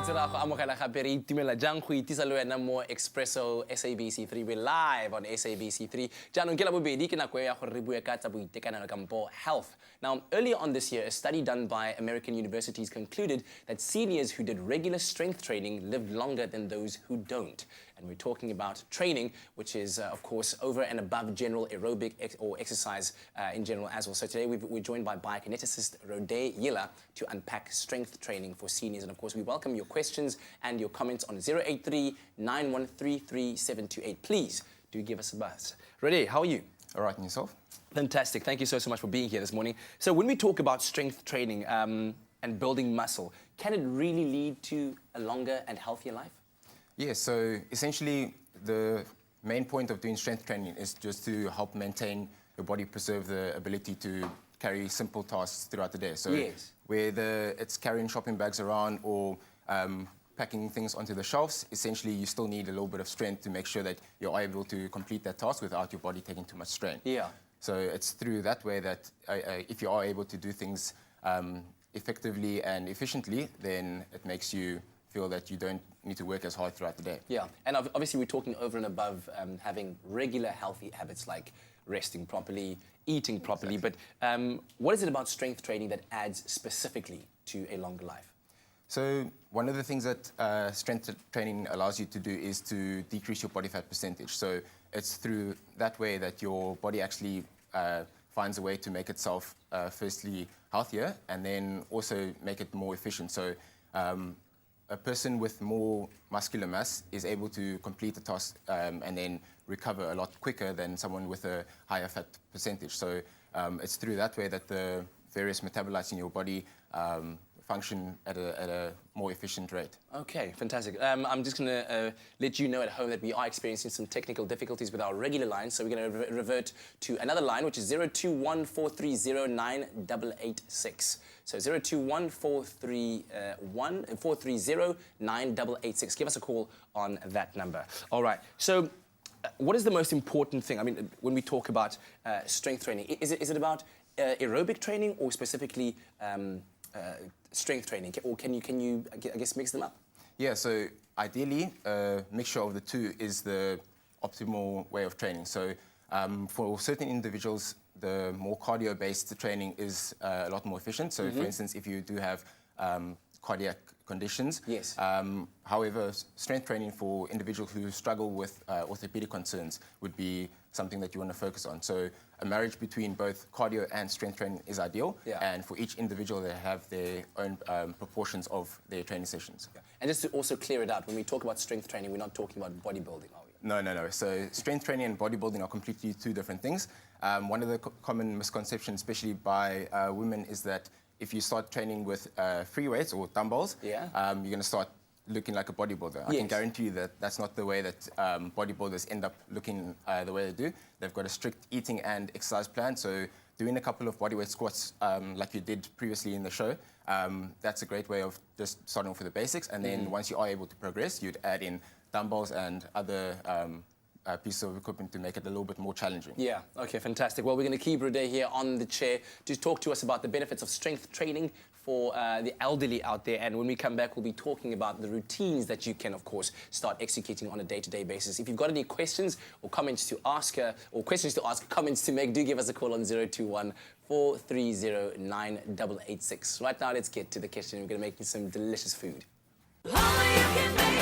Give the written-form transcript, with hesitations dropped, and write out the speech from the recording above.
tsela go amogela gape re itumela jang go itisa le wena mo Expresso SABC3. We're live on SABC3. Jaanong ke la bobedi ke nako ya gore re bue ka tsa boitekanelo kampo health. Now, earlier on this year, a study done by American universities concluded that seniors who did regular strength training lived longer than those who don't. And we're talking about training, which is, of course, over and above general aerobic or exercise in general as well. So today we're joined by Biokineticist Rodet Yilla to unpack strength training for seniors. And of course, we welcome your questions and your comments on 083-9133-728. Please do give us a buzz. Rodet, how are you? All right, and yourself? Fantastic. Thank you so much for being here this morning. So when we talk about strength training and building muscle, can it really lead to a longer and healthier life? Yeah, so essentially the main point of doing strength training is just to help maintain your body, preserve the ability to carry simple tasks throughout the day. So yes. Whether it's carrying shopping bags around or packing things onto the shelves, essentially you still need a little bit of strength to make sure that you're able to complete that task without your body taking too much strain. Yeah. So it's through that way that if you are able to do things effectively and efficiently, then it makes you feel that you don't need to work as hard throughout the day. Yeah, and obviously we're talking over and above having regular healthy habits like resting properly, eating properly, Exactly. but what is it about strength training that adds specifically to a longer life? So one of the things that strength training allows you to do is to decrease your body fat percentage. So it's through that way that your body actually finds a way to make itself firstly healthier and then also make it more efficient. So a person with more muscular mass is able to complete the task and then recover a lot quicker than someone with a higher fat percentage. So it's through that way that the various metabolites in your body function at a more efficient rate. Okay, fantastic. I'm just going to let you know at home that we are experiencing some technical difficulties with our regular line, so we're going to revert to another line, which is 021-430-9886. So 021-430-9886. Give us a call on that number. All right. So what is the most important thing? I mean, when we talk about strength training, is it about aerobic training or specifically strength training, or can you I guess mix them up? Yeah, so ideally a mixture of the two is the optimal way of training. So for certain individuals, the more cardio-based training is a lot more efficient. So for instance, if you do have cardiac conditions. Yes. However, strength training for individuals who struggle with orthopedic concerns would be something that you want to focus on. So a marriage between both cardio and strength training is ideal. Yeah. And for each individual, they have their own proportions of their training sessions. Yeah. And just to also clear it out, when we talk about strength training, we're not talking about bodybuilding, are we? No. So strength training and bodybuilding are completely two different things. One of the common misconceptions, especially by women, is that if you start training with free weights or dumbbells, yeah. You're going to start looking like a bodybuilder. Yes. I can guarantee you that that's not the way that bodybuilders end up looking the way they do. They've got a strict eating and exercise plan. So doing a couple of bodyweight squats like you did previously in the show, that's a great way of just starting off with the basics. And then once you are able to progress, you'd add in dumbbells and other piece of equipment to make it a little bit more challenging. Yeah, okay, fantastic. Well, we're going to keep Rodet here on the chair to talk to us about the benefits of strength training for the elderly out there. And when we come back, we'll be talking about the routines that you can, of course, start executing on a day-to-day basis. If you've got any questions or comments to ask, comments to make, do give us a call on 021-430-9886. Right now, let's get to the kitchen. We're going to make you some delicious food. Oh, you can make